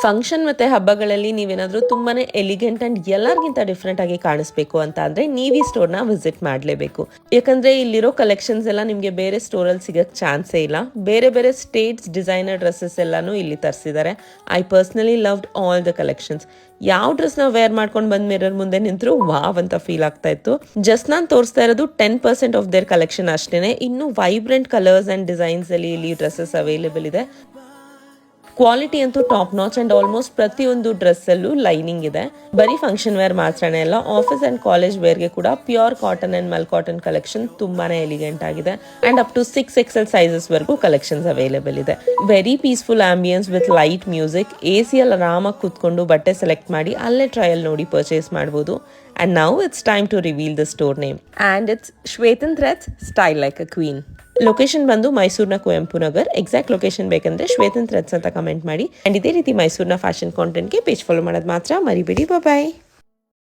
Function ಮತ್ತು ಹಬ್ಬಗಳಲ್ಲಿ ನೀವೇನಾದರೂ ತುಂಬಾ ಎಲಿಗೆಂಟ್ ಆ್ಯಂಡ್ ಎಲ್ಲರಿಗಿಂತ ಡಿಫ್ರೆಂಟ್ ಆಗಿ ಕಾಣಿಸ್ಬೇಕು ಅಂತ ಅಂದರೆ ನೀವು ಈ ಸ್ಟೋರ್ನ ವಿಸಿಟ್ ಮಾಡಲೇಬೇಕು. ಯಾಕಂದರೆ ಇಲ್ಲಿರೋ ಕಲೆಕ್ಷನ್ಸ್ ಎಲ್ಲ ನಿಮಗೆ ಬೇರೆ ಸ್ಟೋರಲ್ಲಿ ಸಿಗೋಕ್ಕೆ ಚಾನ್ಸೇ ಇಲ್ಲ. ಬೇರೆ ಬೇರೆ ಸ್ಟೇಟ್ಸ್ ಡಿಸೈನರ್ ಡ್ರೆಸ್ಸಸ್ ಎಲ್ಲನೂ ಇಲ್ಲಿ ತರಿಸಿದ್ದಾರೆ. I personally loved all the collections. ಯಾವ ಡ್ರೆಸ್ನ ವೇರ್ ಮಾಡ್ಕೊಂಡು ಬಂದು ಮಿರರ್ ಮುಂದೆ ನಿಂತರೂ ವಾವ್ ಅಂತ ಫೀಲ್ ಆಗ್ತಾ ಇತ್ತು. ಜಸ್ಟ್ ನಾನು ತೋರಿಸ್ತಾ ಇರೋದು 10% ಆಫ್ ದೇರ್ ಕಲೆಕ್ಷನ್ ಅಷ್ಟೇ. ಇನ್ನು ವೈಬ್ರೆಂಟ್ ಕಲರ್ಸ್ ಆ್ಯಂಡ್ ಡಿಸೈನ್ಸ್ ಅಲ್ಲಿ ಇಲ್ಲಿ ಡ್ರೆಸ್ಸಸ್ ಅವೈಲೇಬಲ್ ಇದೆ. ಕ್ವಾಲಿಟಿ ಅಂತೂ ಟಾಪ್ ನಾಚ್ ಅಂಡ್ ಆಲ್ಮೋಸ್ಟ್ ಪ್ರತಿಯೊಂದು ಡ್ರೆಸ್ಸಲ್ಲೂ ಲೈನಿಂಗ್ ಇದೆ. ಬರೀ ಫಂಕ್ಷನ್ ವೇರ್ ಮಾತ್ರನೇ ಅಲ್ಲ, ಆಫೀಸ್ ಅಂಡ್ ಕಾಲೇಜ್ ವೇರ್ಗೆ ಕೂಡ ಪ್ಯೂರ್ ಕಾಟನ್ ಅಂಡ್ ಮಲ್ ಕಾಟನ್ ಕಲೆಕ್ಷನ್ ತುಂಬಾನೇ ಎಲಿಗೆಂಟ್ ಆಗಿದೆ. And up to 6XL sizes ವರೆಗೂ ಕಲೆಕ್ಷನ್ಸ್ ಅವೈಲೇಬಲ್ ಇದೆ. Very peaceful ambience with light music. ಎಸಿಯಲ್ಲಿ ಆರಾಮಾಗಿ ಕೂತ್ಕೊಂಡು ಬಟ್ಟೆ ಸೆಲೆಕ್ಟ್ ಮಾಡಿ ಅಲ್ಲೇ ಟ್ರಯಲ್ ನೋಡಿ ಪರ್ಚೇಸ್ ಮಾಡ್ಬೋದು. And now it's time to reveal the store name. And it's Shwetan Threads Style Like a Queen. Location ಬಂದು ಮೈಸೂರಿನ ಕುವೆಂಪು ನಗರ್. ಎಕ್ಸಾಕ್ಟ್ ಲೊಕೇಶನ್ ಬೇಕಂದ್ರೆ ಶ್ವೇತನ್ ಥ್ರೆಡ್ಸ್ ಅಂತ ಕಮೆಂಟ್ ಮಾಡಿ. ಅಂಡ್ ಇದೇ ರೀತಿ ಮೈಸೂರಿನ ಫ್ಯಾಷನ್ ಕಾಂಟೆಂಟ್ಗೆ ಪೇಜ್ ಫಾಲೋ ಮಾಡೋದು ಮಾತ್ರ ಮರಿಬೇಡಿ. ಬಾಯ್.